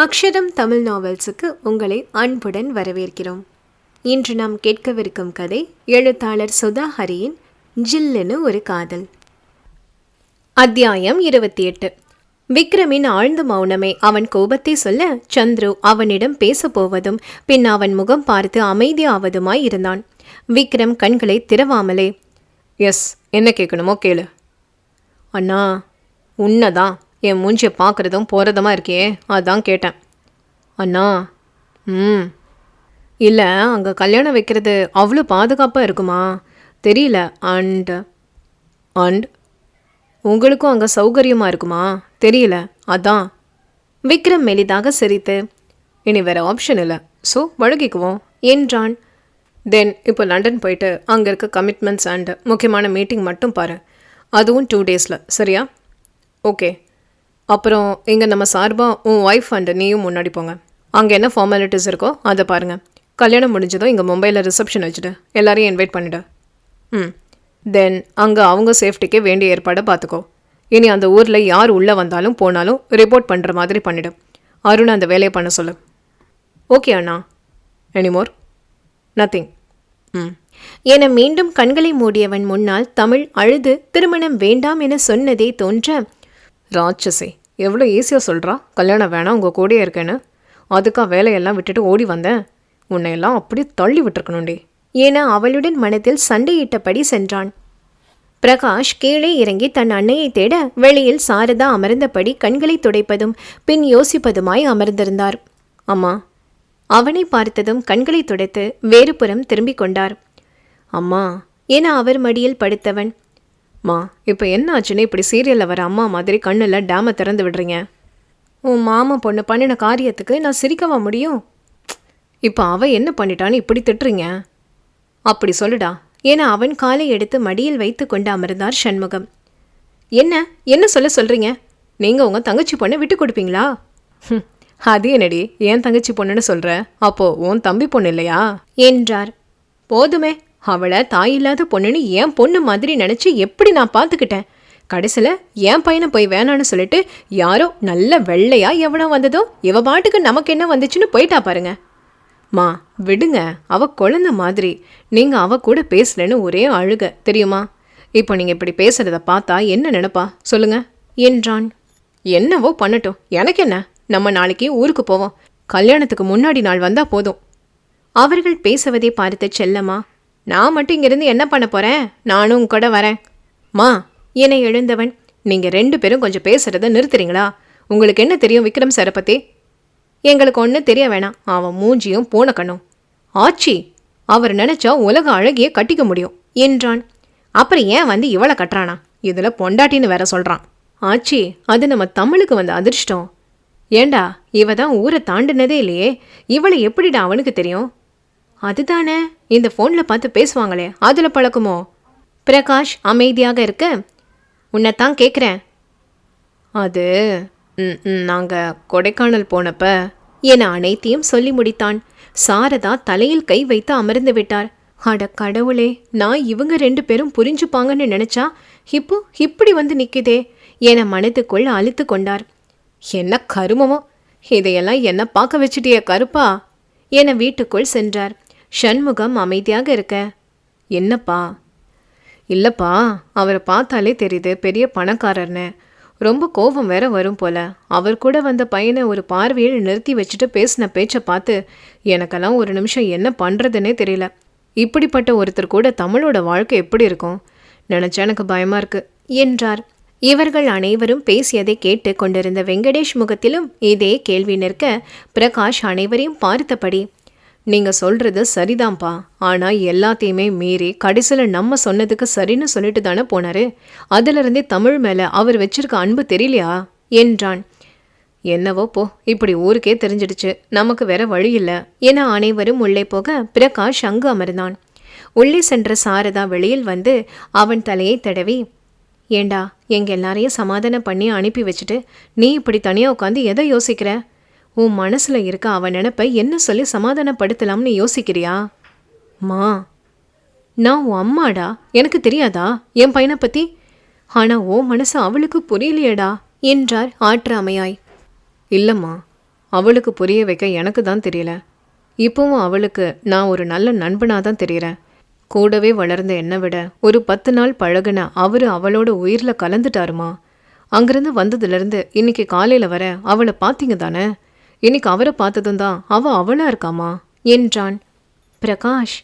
அக்ஷரம் தமிழ் நாவல்ஸுக்கு உங்களை அன்புடன் வரவேற்கிறோம். இன்று நாம் கேட்கவிருக்கும் கதை எழுத்தாளர் சுதா ஹரியின் ஜில்லுன்னு ஒரு காதல். அத்தியாயம் 28. விக்ரமின் ஆழ்ந்த மௌனமே அவன் கோபத்தை சொல்ல சந்துரு அவனிடம் பேசப்போவதும் பின் அவன் முகம் பார்த்து அமைதியாவதுமாய் இருந்தான். விக்ரம் கண்களை திறவாமலே, எஸ், என்ன கேட்கணுமோ கேளு. அண்ணா, உன்னதான் என் மூஞ்சியை பார்க்குறதும் போகிறதுமா இருக்கே, அதான் கேட்டேன். அண்ணா, இல்லை, அங்கே கல்யாணம் வைக்கிறது அவ்வளோ பாதுகாப்பாக இருக்குமா தெரியல. அண்ட் அண்ட் உங்களுக்கும் அங்கே சௌகரியமாக இருக்குமா தெரியல, அதான். விக்ரம் மெலிதாக சிரித்து, இனி வேறு ஆப்ஷன் இல்லை, ஸோ வழங்கிக்குவோம் என்றான். தென் இப்போ லண்டன் போயிட்டு அங்கே இருக்க கமிட்மெண்ட்ஸ் அண்ட் முக்கியமான மீட்டிங் மட்டும் பாரு, அதுவும் 2 டேஸில், சரியா? ஓகே. அப்புறம் இங்கே நம்ம சார்பாக உன் ஒய்ஃப் அண்ட் நீயும் முன்னாடி போங்க. அங்கே என்ன ஃபார்மாலிட்டிஸ் இருக்கோ அதை பாருங்கள். கல்யாணம் முடிஞ்சதும் இங்கே மும்பையில் ரிசப்ஷன் வச்சுட்டு எல்லாரையும் இன்வைட் பண்ணிவிடு. தென் அங்கே அவங்க சேஃப்டிக்கே வேண்டிய ஏற்பாடை பார்த்துக்கோ. இனி அந்த ஊரில் யார் உள்ளே வந்தாலும் போனாலும் ரிப்போர்ட் பண்ணுற மாதிரி பண்ணிவிடு. அருண் அந்த வேலையை பண்ண சொல்லு. ஓகே அண்ணா. எனிமோர்? நத்திங். என மீண்டும் கண்களை மூடியவன் முன்னால் தமிழ் அழுது திருமணம் வேண்டாம் என சொன்னதே தோன்ற, ராட்சசி, எவ்வளோ ஈஸியாக சொல்கிறா கல்யாணம் வேணாம் உங்கள் கூடயே இருக்கேன்னு. அதுக்காக வேலையெல்லாம் விட்டுட்டு ஓடி வந்தேன். உன்னையெல்லாம் அப்படியே தள்ளி விட்டுருக்கணும்டி என அவளுடன் மனத்தில் சண்டையிட்டபடி சென்றான். பிரகாஷ் கீழே இறங்கி தன் அன்னையை தேட வெளியில் சாரதா அமர்ந்தபடி கண்களை துடைப்பதும் பின் யோசிப்பதுமாய் அமர்ந்திருந்தார். அம்மா. அவனை பார்த்ததும் கண்களை துடைத்து வேறு புறம் திரும்பிக் கொண்டார். அம்மா என அவர் மடியில் படுத்தவன், மா, இப்போ என்ன ஆச்சுன்னு இப்படி சீரியலில் வர அம்மா மாதிரி கண்ணில் டேமை திறந்து விடுறீங்க? உன் மாமா பொண்ணு பண்ணின காரியத்துக்கு நான் சிரிக்கவா முடியும்? இப்போ அவள் என்ன பண்ணிட்டான்னு இப்படி திட்டுறீங்க? அப்படி சொல்லுடா என அவன் காலை எடுத்து மடியில் வைத்து கொண்டு அமர்ந்தார் சண்முகம். என்ன சொல்கிறீங்க? நீங்கள் உங்கள் தங்கச்சி பொண்ணை விட்டு கொடுப்பீங்களா? அது என்னடி ஏன் தங்கச்சி பொண்ணுன்னு சொல்கிற? அப்போது உன் தம்பி பொண்ணு இல்லையா என்றார். போதுமே, அவளை தாயில்லாத பொண்ணுன்னு என் பொண்ணு மாதிரி நினச்சி எப்படி நான் பார்த்துக்கிட்டேன். கடைசியில் என் பையனை போய் வேணான்னு சொல்லிட்டு யாரோ நல்ல வெள்ளையா எவனோ வந்ததோ இவ பாட்டுக்கு நமக்கு என்ன வந்துச்சுன்னு போயிட்டா பாருங்க. மா விடுங்க, அவ குழந்தை மாதிரி. நீங்கள் அவ கூட பேசலன்னு ஒரே அழுக தெரியுமா? இப்போ நீங்கள் இப்படி பேசுகிறத பார்த்தா என்ன நினைப்பா சொல்லுங்க என்றான். என்னவோ பண்ணட்டும், எனக்கு என்ன. நம்ம நாளைக்கு ஊருக்கு போவோம். கல்யாணத்துக்கு முன்னாடி நாள் வந்தால் போதும். அவர்கள் பேசுவதை பார்த்து செல்லம்மா, நான் மட்டும் இங்கிருந்து என்ன பண்ண போகிறேன்? நானும் கூட வரேன். மா என எழுந்தவன், நீங்கள் 2 பேரும் கொஞ்சம் பேசுகிறத நிறுத்துறீங்களா? உங்களுக்கு என்ன தெரியும் விக்ரம் சாரை பற்றி? எங்களுக்கு ஒன்றும் தெரிய வேணாம். அவன் மூஞ்சியும் பூனை கண்ணும். ஆச்சி, அவர் நினச்சா உலக அழகியே கட்டிக்க முடியும் என்றான். அப்புறம் ஏன் வந்து இவளை கட்டுறானா? இதில் பொண்டாட்டின்னு வேற சொல்கிறான். ஆச்சி, அது நம்ம தமிழுக்கு வந்த அதிர்ஷ்டம். ஏண்டா, இவ தான் ஊரை தாண்டினதே இல்லையே, இவளை எப்படிடா அவனுக்கு தெரியும்? அதுதானே, இந்த ஃபோனில் பார்த்து பேசுவாங்களே, அதில் பழக்குமோ? பிரகாஷ் அமைதியாக இருக்க, உன்னைத்தான் கேட்குறேன். அது நாங்கள் கொடைக்கானல் போனப்ப என அனைத்தையும் சொல்லி முடித்தான். சாரதா தலையில் கை வைத்து அமர்ந்து விட்டார். அட கடவுளே, நான் இவங்க 2 பேரும் புரிஞ்சுப்பாங்கன்னு நினைச்சா இப்போ இப்படி வந்து நிற்குதே என மனதுக்குள் அழுத்து கொண்டார். என்ன கருமமோ, இதையெல்லாம் என்ன பார்க்க வச்சுட்டிய கருப்பா என வீட்டுக்குள் சென்றார். சண்முகம் அமைதியாக இருக்க, என்னப்பா? இல்லைப்பா, அவரை பார்த்தாலே தெரியுது பெரிய பணக்காரர்னு. ரொம்ப கோபம் வேற வரும் போல. அவர் கூட வந்த பையனை ஒரு பார்வையில் நிறுத்தி வச்சுட்டு பேசின பேச்சை பார்த்து எனக்கெல்லாம் ஒரு நிமிஷம் என்ன பண்ணுறதுன்னே தெரியல. இப்படிப்பட்ட ஒருத்தர் கூட தமிழோட வாழ்க்கை எப்படி இருக்கும் நினச்சா எனக்கு பயமாக இருக்கு என்றார். இவர்கள் அனைவரும் பேசியதை கேட்டு கொண்டிருந்த வெங்கடேஷ் முகத்திலும் இதே கேள்வி நிற்க பிரகாஷ் அனைவரையும் பார்த்தபடி, நீங்கள் சொல்கிறது சரிதான்ப்பா, ஆனால் எல்லாத்தையுமே மீறி கடைசியில் நம்ம சொன்னதுக்கு சரின்னு சொல்லிட்டு தானே போனார். அதிலிருந்தே தமிழ் மேலே அவர் வச்சிருக்க அன்பு தெரியலையா என்றான். என்னவோ போ, இப்படி ஊருக்கே தெரிஞ்சிடுச்சு, நமக்கு வேற வழி இல்லை என அனைவரும் உள்ளே போக பிரகாஷ் அங்கு அமர்ந்தான். உள்ளே சென்ற சாரதா வெளியில் வந்து அவன் தலையை தடவி, ஏண்டா, எங்க எல்லாரையும் சமாதானம் பண்ணி அனுப்பி வச்சுட்டு நீ இப்படி தனியாக உட்காந்து எதை யோசிக்கிற? உன் மனசுல இருக்க அவன் நினைப்ப என்ன சொல்லி சமாதானப்படுத்தலாம்னு யோசிக்கிறியா? மா, நான் உன் அம்மாடா, எனக்கு தெரியாதா என் பையனை பற்றி? ஆனால் ஓ மனசு அவளுக்கு புரியலையடா என்றார் ஆற்றாமையாய். இல்லைம்மா, அவளுக்கு புரிய வைக்க எனக்கு தான் தெரியல. இப்போவும் அவளுக்கு நான் ஒரு நல்ல நண்பனாக தான் தெரிகிறேன். கூடவே வளர்ந்த என்னை விட ஒரு 10 நாள் பழகுன அவர் அவளோட உயிரில் கலந்துட்டாருமா. அங்கிருந்து வந்ததுலேருந்து இன்னைக்கு காலையில் வர அவளை பார்த்தீங்க தானே? இன்னைக்கு அவரை பார்த்ததும் தான் அவளாக இருக்காமா என்றான். பிரகாஷ்,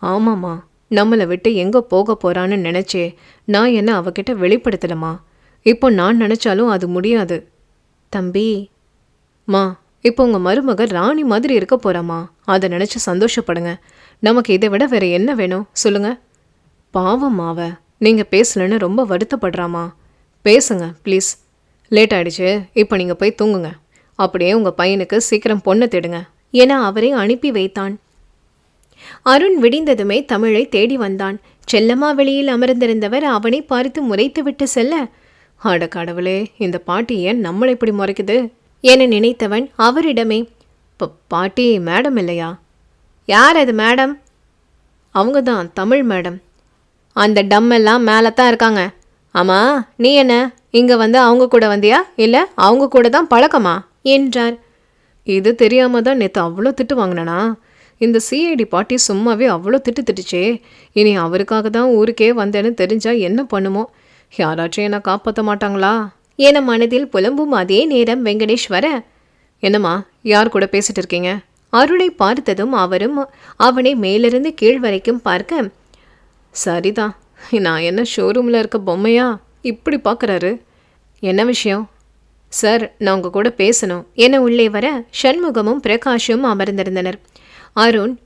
ஆமாம்மா, நம்மளை விட்டு எங்கே போக போகிறான்னு நினச்சே நான் என்ன அவகிட்ட வெளிப்படுத்தலம்மா. இப்போ நான் நினச்சாலும் அது முடியாது. தம்பி, மா, இப்போ உங்கள் மருமக ராணி மாதிரி இருக்க போகிறாம்மா. அதை நினச்சி சந்தோஷப்படுங்க. நமக்கு இதை விட வேற என்ன வேணும் சொல்லுங்க. பாவம்மாவ நீங்கள் பேசலன்னு ரொம்ப வருத்தப்படுறாமா. பேசுங்க ப்ளீஸ். லேட் ஆயிடுச்சு, இப்போ நீங்கள் போய் தூங்குங்க. அப்படியே உங்கள் பையனுக்கு சீக்கிரம் பொண்ணை தேடுங்க என அவரை அனுப்பி வைத்தான். அருண் விடிந்ததுமே தமிழை தேடி வந்தான். செல்லம்மா வெளியில் அமர்ந்திருந்தவர் அவனை பார்த்து முறைத்துவிட்டு செல்ல, அட கடவுளே, இந்த பாட்டி ஏன் நம்மளை இப்படி முறைக்குது என நினைத்தவன் அவரிடமே, பாட்டி மேடம் இல்லையா? யார் அது மேடம்? அவங்க தான் தமிழ் மேடம். அந்த டம்மெல்லாம் மேலே தான் இருக்காங்க. ஆமாம், நீ என்ன இங்கே வந்து அவங்க கூட வந்தியா இல்லை அவங்க கூட தான் பழக்கமா என்றார். இது தெரியாமல் தான் நேற்று அவ்வளோ திட்டு வாங்கினேனா? இந்த சிஐடி பாட்டி சும்மாவே அவ்வளோ திட்டுச்சே. இனி அவருக்காக தான் ஊருக்கே வந்தேன்னு தெரிஞ்சா என்ன பண்ணுமோ? யாராச்சும் என்னை காப்பாற்ற மாட்டாங்களா என மனதில் புலம்பும் அதே நேரம் வெங்கடேஷ் வர, என்னம்மா, யார் கூட பேசிட்டு இருக்கீங்க? அருளை பார்த்ததும் அவரும் அவனை மேலிருந்து கீழ் வரைக்கும் பார்க்க, சரிதான், நான் என்ன ஷோரூமில் இருக்க பொம்மையா இப்படி பார்க்குறாரு? என்ன விஷயம்? சார், நான் உங்க கூட பேசணும் என உள்ளே வர சண்முகமும் பிரகாஷும் அமர்ந்திருந்தனர். அருண்,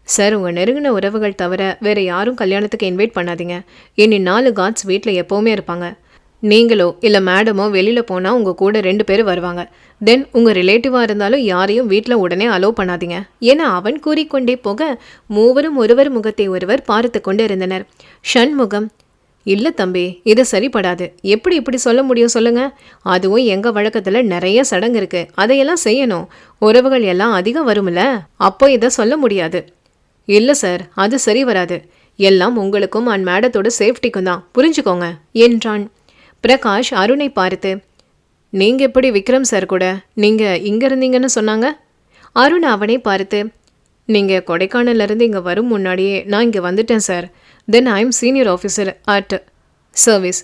சார், உங்கள் நெருங்கின உறவுகள் தவிர வேறு யாரும் கல்யாணத்துக்கு இன்வைட் பண்ணாதீங்க. இனி 4 காட்ஸ் வீட்டில் எப்போவுமே இருப்பாங்க. நீங்களோ இல்லை மேடமோ வெளியில் போனால் உங்கள் கூட 2 பேர் வருவாங்க. தென் உங்கள் ரிலேட்டிவாக இருந்தாலும் யாரையும் வீட்டில் உடனே அலோவ் பண்ணாதீங்க என அவன் கூறிக்கொண்டே போக மூவரும் ஒருவர் முகத்தை ஒருவர் பார்த்து கொண்டு இருந்தனர். சண்முகம், இல்லை தம்பி, இது சரிப்படாது. எப்படி இப்படி சொல்ல முடியும் சொல்லுங்க? அதுவும் எங்கள் வழக்கத்தில் நிறைய சடங்கு இருக்குது, அதையெல்லாம் செய்யணும். உறவுகள் எல்லாம் அதிகம் வரும்ல, அப்போ இதை சொல்ல முடியாது. இல்லை சார், அது சரி வராது. எல்லாம் உங்களுக்கும் அண்ட் மேடத்தோட சேஃப்டிக்கும் தான், புரிஞ்சுக்கோங்க என்றான். பிரகாஷ் அருணை பார்த்து, நீங்கள் எப்படி விக்ரம் சார் கூட நீங்கள் இங்கே இருந்தீங்கன்னு சொன்னாங்க? அருண் அவனை பார்த்து, நீங்கள் கொடைக்கானல்லேருந்து இங்கே வரும் முன்னாடியே நான் இங்கே வந்துட்டேன் sir. Then I am senior officer at service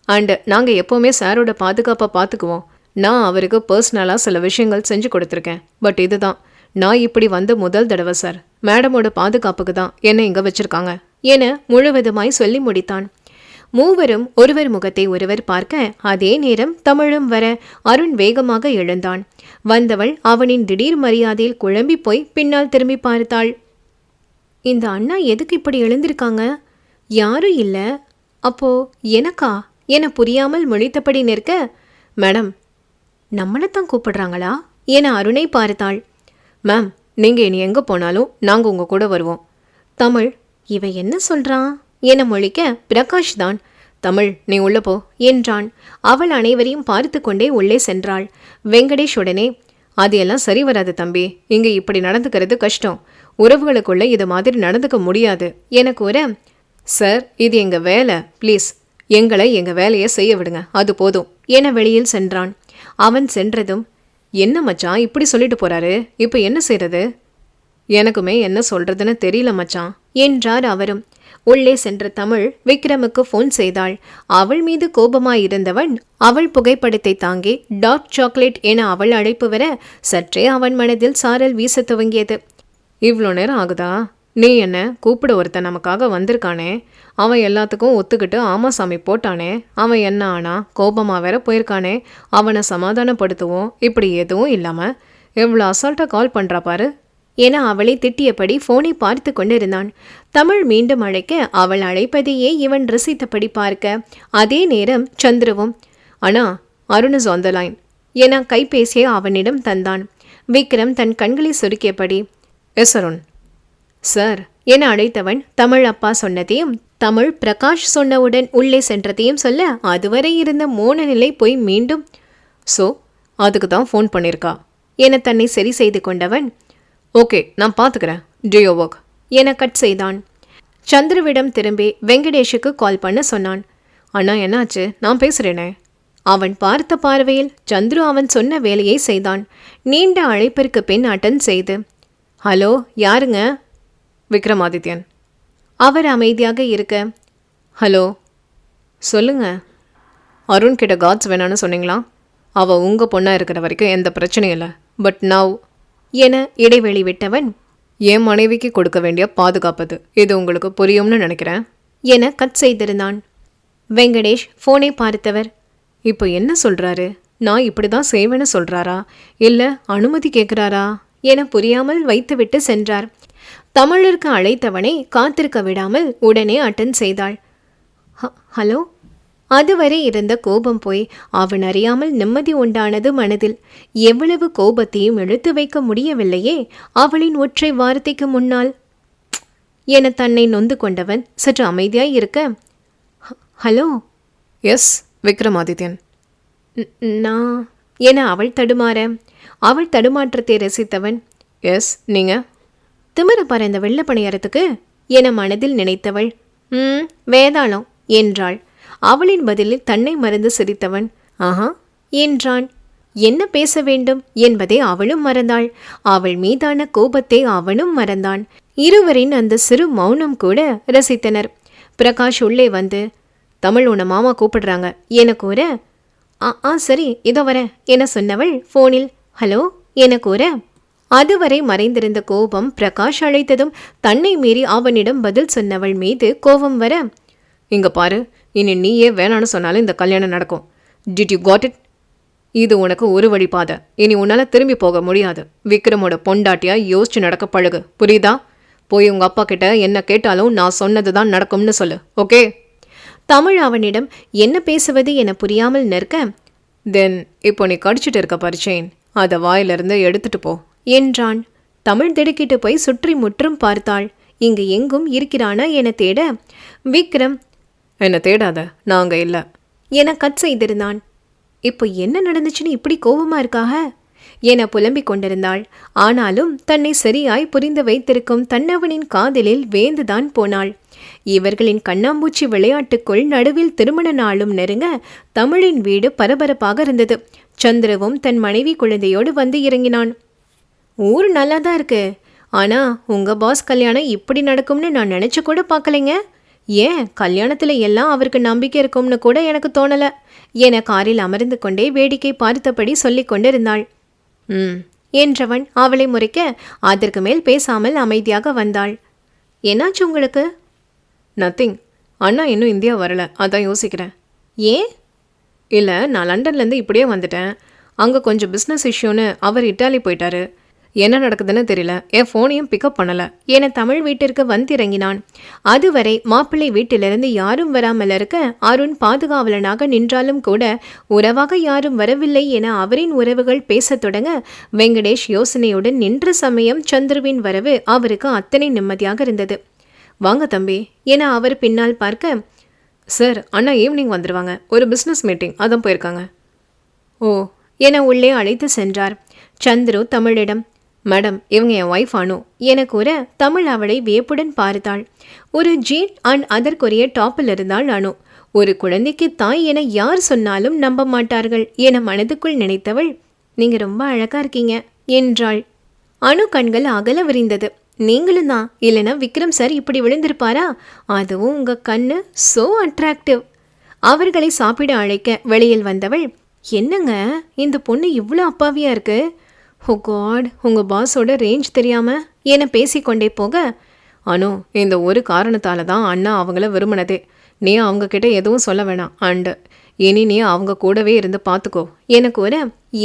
and நாங்கள் எப்போவுமே சாரோட பாதுகாப்பாக பார்த்துக்குவோம். நான் அவருக்கு பர்சனலாக சில விஷயங்கள் செஞ்சு கொடுத்துருக்கேன். பட் இதுதான் நான் இப்படி வந்த முதல் தடவை சார். மேடமோட பாதுகாப்புக்கு தான் என்னை இங்கே வச்சுருக்காங்க என முழுவதுமாய் சொல்லி முடித்தான். மூவரும் ஒருவர் முகத்தை ஒருவர் பார்க்க அதே நேரம் தமிழும் வர அருண் வேகமாக எழுந்தான். வந்தவள் அவனின் திடீர் மரியாதையில் குழம்பி போய் பின்னால் திரும்பி பார்த்தாள். இந்த அண்ணா எதுக்கு இப்படி எழுந்திருக்காங்க? யாரும் இல்லை. அப்போ எனக்கா என புரியாமல் முழித்தபடி நிற்க, மேடம், நம்மளைத்தான் கூப்பிடுறாங்களா என அருணை பார்த்தாள். மேம், நீங்கள் இனி எங்கே போனாலும் நாங்கள் உங்கள் கூட வருவோம். தமிழ், இவ என்ன சொல்கிறான் என மொழிக்க பிரகாஷ் தான், தமிழ், நீ உள்ளே போ என்றான். அவள் அனைவரையும் பார்த்து கொண்டே உள்ளே சென்றாள். வெங்கடேஷ் உடனே, அது எல்லாம் சரி வராது தம்பி, இங்கே இப்படி நடந்துக்கிறது கஷ்டம். உறவுகளுக்குள்ள இது மாதிரி நடந்துக்க முடியாது என கூற, சார், இது எங்கள் வேலை, ப்ளீஸ் எங்களை எங்கள் வேலையை செய்ய விடுங்க, அது போதும் என வெளியில் சென்றான். அவன் சென்றதும், என்ன மச்சான் இப்படி சொல்லிட்டு போறாரு, இப்போ என்ன செய்யறது? எனக்குமே என்ன சொல்றதுன்னு தெரியல மச்சான் என்றார் அவரும். உள்ளே சென்ற தமிழ் விக்ரமுக்கு போன் செய்தாள். அவள் மீது கோபமாயிருந்தவன் அவள் புகைப்படத்தை தாங்கி டார்க் சாக்லேட் என அவள் அழைப்பு வர சற்றே அவன் மனதில் சாரல் வீச துவங்கியது. இவ்வளோ நேரம் ஆகுதா? நீ என்ன கூப்பிட ஒருத்தன் நமக்காக வந்திருக்கானே, அவன் எல்லாத்துக்கும் ஒத்துக்கிட்டு ஆமா சாமி போட்டானே, அவன் என்ன ஆனா கோபமாக வேற போயிருக்கானே, அவனை சமாதானப்படுத்துவோம். இப்படி எதுவும் இல்லாமல் எவ்வளோ அசால்ட்டாக கால் பண்ணுறா பாரு என அவளை திட்டியபடி போனை பார்த்து கொண்டிருந்தான். தமிழ் மீண்டும் அழைக்க அவள் அழைப்பதையே இவன் ரசித்தபடி பார்க்க அதே நேரம் சந்துருவும், அண்ணா, Arun is on the line என கைபேசியை அவனிடம் தந்தான். விக்ரம் தன் கண்களை சுருக்கியபடி, எஸ் அருண் சார் என அழைத்தவன் தமிழ் அப்பா சொன்னதையும் தமிழ் பிரகாஷ் சொன்னவுடன் உள்ளே சென்றதையும் சொல்ல அதுவரை இருந்த மோன நிலை போய் மீண்டும், ஸோ அதுக்கு தான் ஃபோன் பண்ணியிருக்கா என தன்னை சரி செய்து கொண்டவன், ஓகே, நான் பார்த்துக்கிறேன், டூ யோர் ஒர்க் என கட் செய்தான். சந்துருவிடம் திரும்பி வெங்கடேஷுக்கு கால் பண்ண சொன்னான். அண்ணா, என்னாச்சு? நான் பேசுகிறேனே. அவன் பார்த்த பார்வையில் சந்துரு அவன் சொன்ன வேலையை செய்தான். நீண்ட அழைப்பிற்கு பின் அட்டன் செய்து, ஹலோ, யாருங்க? விக்ரமாதித்யன். அவர் அமைதியாக இருக்க, ஹலோ, சொல்லுங்க. அருண் கிட்ட காட்ஸ் வேணான்னு சொன்னீங்களா? அவள் உங்கள் பொண்ணாக இருக்கிற வரைக்கும் எந்த பிரச்சனையும் இல்லை. பட் நவ் என இடைவெளி விட்டவன், என் மனைவிக்கு கொடுக்க வேண்டிய பாதுகாப்பது இது உங்களுக்கு புரியும்னு நினைக்கிறேன் என கட் செய்திருந்தான். வெங்கடேஷ் போனை பார்த்தவர், இப்போ என்ன சொல்கிறாரு? நான் இப்படி தான் செய்வேன்னு சொல்கிறாரா இல்லை அனுமதி கேட்குறாரா என புரியாமல் வைத்துவிட்டு சென்றார். தமிழிற்கு அழைத்தவனை காத்திருக்க விடாமல் உடனே அட்டன் செய்தாள். ஹலோ. அதுவரை இருந்த கோபம் போய் அவன் அறியாமல் நிம்மதி உண்டானது மனதில். எவ்வளவு கோபத்தையும் இழுத்து வைக்க முடியவில்லையே அவளின் ஒற்றை வார்த்தைக்கு முன்னால் என தன்னை நொந்து கொண்டவன் சற்று அமைதியாய் இருக்க, ஹலோ. எஸ் விக்ரமாதித்யன். நான் என அவள் தடுமாற, அவள் தடுமாற்றத்தை ரசித்தவன், எஸ் நீங்கள் திமிர பாரு இந்த வெள்ள பணியாரத்துக்கு என மனதில் நினைத்தவள், வேதாளம் என்றாள். அவளின் பதிலில் தன்னை மறந்து சிரித்தவன், ஆஹா என்றான். என்ன பேச வேண்டும் என்பதை அவளும் மறந்தாள். அவள் மீதான கோபத்தை அவனும் மறந்தான். இருவரின் அந்த சிறு மௌனம் கூட ரசித்தனர். பிரகாஷ் உள்ளே வந்து, தமிழ் உன்னை மாமா கூப்பிடுறாங்க என கூற, சரி இதோ வர என சொன்னவள் போனில் ஹலோ என கூற, அதுவரை மறைந்திருந்த கோபம் பிரகாஷ் அழைத்ததும் தன்னை மீறி அவனிடம் பதில் சொன்னவள் மீது கோபம் வர, இங்க பாரு, இனி நீயே வேணான்னு சொன்னாலும் இந்த கல்யாணம் நடக்கும். Did you got it? இது உனக்கு ஒரு வழி பாதை. இனி உன்னால் திரும்பி போக முடியாது. விக்ரமோட பொண்டாட்டியா யோசிச்சு நடக்க பழகு, புரியுதா? போய் உங்க அப்பா கிட்ட என்ன கேட்டாலும் நான் சொன்னது தான் நடக்கும்னு சொல்லு, ஓகே? தமிழ் அவனிடம் என்ன பேசுவது என புரியாமல் நிற்க, தென் இப்போ நீ கடிச்சிட்டு இருக்க பரிச்சைன், அதை வாயிலிருந்து எடுத்துட்டு போ என்றான். தமிழ் திடுக்கிட்டு போய் சுற்றி முற்றும் பார்த்தாள். இங்கு எங்கும் இருக்கிறானா என தேட, விக்ரம், என்ன தேடாத, நாங்க இல்லை என கட் செய்திருந்தான். இப்போ என்ன நடந்துச்சுன்னு இப்படி கோபமா இருக்காக என புலம்பிக் கொண்டிருந்தாள். ஆனாலும் தன்னை சரியாய் புரிந்து வைத்திருக்கும் தன்னவனின் காதலில் வேந்துதான் போனாள். இவர்களின் கண்ணாம்பூச்சி விளையாட்டுக்குள் நடுவில் திருமண நாளும் நெருங்க தமிழின் வீடு பரபரப்பாக இருந்தது. சந்திரவும் தன் மனைவி குழந்தையோடு வந்து இறங்கினான். ஊர் நல்லா தான் இருக்கு, ஆனா உங்க பாஸ் கல்யாணம் இப்படி நடக்கும்னு நான் நினைச்சு கூட பார்க்கலைங்க. ஏன் கல்யாணத்துல எல்லாம் அவருக்கு நம்பிக்கை இருக்கும்னு கூட எனக்கு தோணல என காரில் அமர்ந்து கொண்டே வேடிக்கை பார்த்தபடி சொல்லிக் கொண்டிருந்தாள். என்றவன் அவளை முறைக்க அதற்கு மேல் பேசாமல் அமைதியாக வந்தாள். என்னாச்சு உங்களுக்கு? நத்திங். அண்ணா இன்னும் இந்தியா வரல, அதான் யோசிக்கிறேன். ஏன்? இல்லை, நான் லண்டன்லேருந்து இப்படியே வந்துட்டேன். அங்கே கொஞ்சம் பிஸ்னஸ் இஷ்யூன்னு அவர் இட்டாலி போயிட்டாரு. என்ன நடக்குதுன்னு தெரியல. என் ஃபோனையும் பிக்கப் பண்ணலை என தமிழ் வீட்டிற்கு வந்திறங்கினான். அதுவரை மாப்பிள்ளை வீட்டிலிருந்து யாரும் வராமல் இருக்க அருண் பாதுகாவலனாக நின்றாலும் கூட உறவாக யாரும் வரவில்லை என அவரின் உறவுகள் பேசத் தொடங்க வெங்கடேஷ் யோசனையுடன் நின்ற சமயம் சந்துருவின் வரவு அவருக்கு அத்தனை நிம்மதியாக இருந்தது. வாங்க தம்பி என அவர் பின்னால் பார்க்க, சார் அண்ணா ஈவினிங் வந்துடுவாங்க, ஒரு பிஸ்னஸ் மீட்டிங், அதான் போயிருக்காங்க. ஓ என உள்ளே அழைத்து சென்றார். சந்துரு தமிழிடம், மேடம் இவங்க என் ஒய்ஃப் அனு என கூற தமிழ் அவளை வியப்புடன் பார்த்தாள். ஒரு ஜீன் அண்ட் அதற்குரிய டாப்பில் இருந்தாள் அனு. ஒரு குழந்தைக்கு தாய் என யார் சொன்னாலும் நம்ப மாட்டார்கள் என மனதுக்குள் நினைத்தவள், நீங்க ரொம்ப அழகா இருக்கீங்க என்றாள். அனு கண்கள் அகல விரிந்தது. நீங்களும் தான், இல்லைனா விக்ரம் சார் இப்படி விழுந்திருப்பாரா? அதுவும் உங்க கண்ணு சோ அட்ராக்டிவ். அவர்களை சாப்பிட அழைக்க வெளியில் வந்தவள், என்னங்க இந்த பொண்ணு இவ்வளோ அப்பாவியா இருக்கு? ஓ காட், உங்கள் பாஸோட ரேஞ்ச் தெரியாமல் என பேசிக்கொண்டே போக, அனு இந்த ஒரு காரணத்தால் தான் அண்ணா அவங்கள விரும்பினதே. நீ அவங்கக்கிட்ட எதுவும் சொல்ல வேணாம். அண்டு இனி நீ அவங்க கூடவே இருந்து பார்த்துக்கோ என கூற,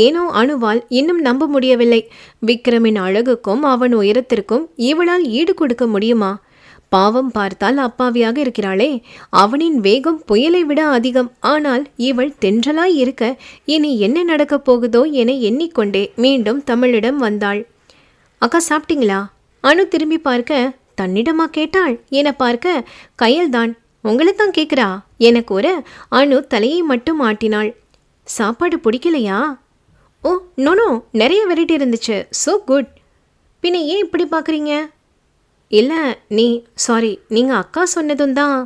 ஏனோ அணுவால் இன்னும் நம்ப முடியவில்லை. விக்ரமின் அழகுக்கும் அவன் உயரத்திற்கும் இவளால் ஈடு கொடுக்க முடியுமா? பாவம், பார்த்தால் அப்பாவியாக இருக்கிறாளே. அவனின் வேகம் புயலை விட அதிகம். ஆனால் இவள் தென்றலாய் இருக்க இனி என்ன நடக்கப் போகுதோ என எண்ணிக்கொண்டே மீண்டும் தமிழிடம் வந்தாள். அக்கா சாப்பிட்டீங்களா? அனு திரும்பி பார்க்க, தன்னிடமா கேட்டாள் என பார்க்க, கையல்தான், உங்களை தான் கேட்குறா என கூற அனு தலையை மட்டும் ஆட்டினாள். சாப்பாடு பிடிக்கலையா? ஓ நோ, நிறைய வெரைட்டி இருந்துச்சு, ஸோ குட். பின்ன ஏன் இப்படி பார்க்குறீங்க? இல்லை சாரி, நீங்கள் அக்கா சொன்னதும் தான்.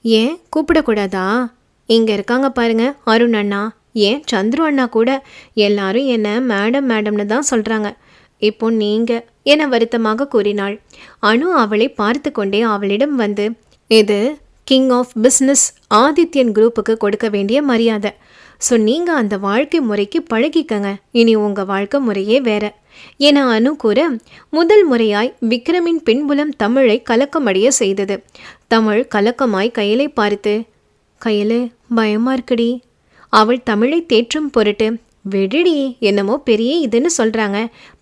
ஏன் கூப்பிடக்கூடாதா? இங்கே இருக்காங்க பாருங்க அருண் அண்ணா ஏன் சந்துரு அண்ணா கூட எல்லாரும் என்ன மேடம் மேடம்னு தான் சொல்றாங்க. இப்போ நீங்க என வருத்தமாக கூறினாள். அனு அவளை பார்த்து கொண்டே அவளிடம் வந்து, இது கிங் ஆஃப் பிஸ்னஸ் ஆதித்யன் குரூப்புக்கு கொடுக்க வேண்டிய மரியாதை. ஸோ நீங்க அந்த வாழ்க்கை முறைக்கு பழகிக்கங்க. இனி உங்க வாழ்க்கை முறையே வேற என அனு கூற, முதல் முறையாய் விக்ரமின் பின்புலம் தமிழை கலக்கமடைய செய்தது. தமிழ் கலக்கமாய் கையலை பார்த்து, கையலு பயமா இருக்குடி. அவள் தமிழை தேற்றும் பொருட்டு, விடுடி என்னமோ பெரிய இதுன்னு சொல்றாங்க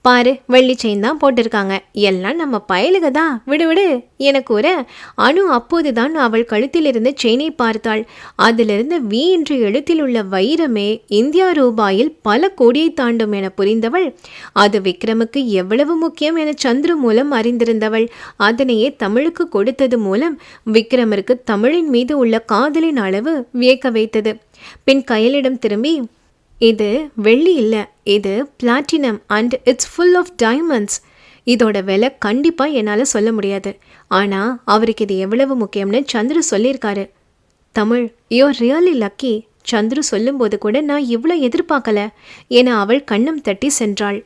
பாரு, வெள்ளி செயின் தான் போட்டிருக்காங்க, எல்லாம் நம்ம பயலுக தான், விடு விடு என கூற, அனு அப்போதுதான் அவள் கழுத்திலிருந்து செயினை பார்த்தாள். அதிலிருந்து வி என்ற எழுத்தில் உள்ள வைரமே இந்தியா ரூபாயில் பல கோடியை தாண்டும் என புரிந்தவள், அது விக்ரமுக்கு எவ்வளவு முக்கியம் என சந்துரு மூலம் அறிந்திருந்தவள். அதனையே தமிழுக்கு கொடுத்தது மூலம் விக்ரமிற்கு தமிழின் மீது உள்ள காதலின் அளவு வியக்க வைத்தது. பின் கையலிடம் திரும்பி, இது வெள்ளி இல்லை, இது platinum and it's full of diamonds. இதோட விலை கண்டிப்பாக என்னால் சொல்ல முடியாது. ஆனால் அவருக்கு இது எவ்வளவு முக்கியம்னு சந்துரு சொல்லியிருக்காரு. Tamil, you're really lucky. Chandru சொல்லும்போது கூட நான் இவ்வளோ எதிர்பார்க்கல என அவள் கண்ணம் தட்டி சென்றாள்.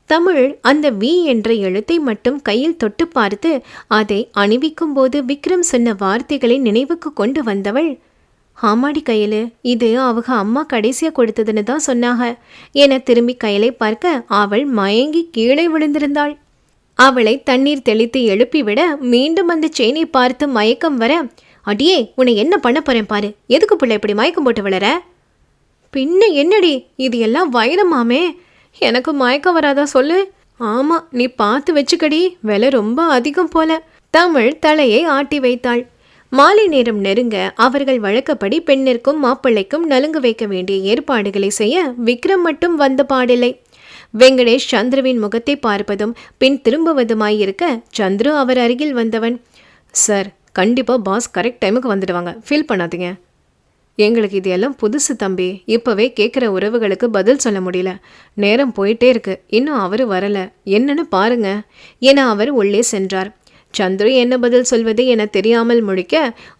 தமிழ் அந்த வி என்ற எழுத்தை மட்டும் கையில் தொட்டு பார்த்து அதை அணிவிக்கும் போது விக்ரம் சொன்ன வார்த்தைகளை நினைவுக்கு கொண்டு வந்தவள், ஆமாடி கையலு, இது அவங்க அம்மா கடைசியாக கொடுத்ததுன்னு தான் சொன்னாங்க என திரும்பி கையலை பார்க்க அவள் மயங்கி கீழே விழுந்திருந்தாள். அவளை தண்ணீர் தெளித்து எழுப்பிவிட மீண்டும் அந்த செயினை பார்த்து மயக்கம் வர, அடியே உன்னை என்ன பண்ண போறேன் பாரு, எதுக்கு பிள்ளை இப்படி மயக்கம் போட்டு விளற? பின்ன என்னடி, இது எல்லாம் வைரமாமே, எனக்கு மயக்கம் வராதா சொல்லு? ஆமா, நீ பார்த்து வச்சுக்கடி, விலை ரொம்ப அதிகம் போல. தமிழ் தலையை ஆட்டி வைத்தாள். மாலை நேரம் நெருங்க அவர்கள் வழக்கப்படி பெண்ணிற்கும் மாப்பிள்ளைக்கும் நலுங்கு வைக்க வேண்டிய ஏற்பாடுகளை செய்ய விக்ரம் மட்டும் வந்த பாடில்லை. வெங்கடேஷ் சந்துருவின் முகத்தை பார்ப்பதும் பின் திரும்புவதுமாயிருக்க சந்துரு அவர் அருகில் வந்தவன், சார் கண்டிப்பாக பாஸ் கரெக்ட் டைமுக்கு வந்துடுவாங்க, ஃபீல் பண்ணாதீங்க. எங்களுக்கு இது எல்லாம் புதுசு தம்பி, இப்போவே கேட்குற உறவுகளுக்கு பதில் சொல்ல முடியல, நேரம் போயிட்டே இருக்கு, இன்னும் அவர் வரல, என்னன்னு பாருங்க என அவர் உள்ளே சென்றார். சந்துரு என்ன பதில் சொல்வது என தெரியாமல் முழிக்க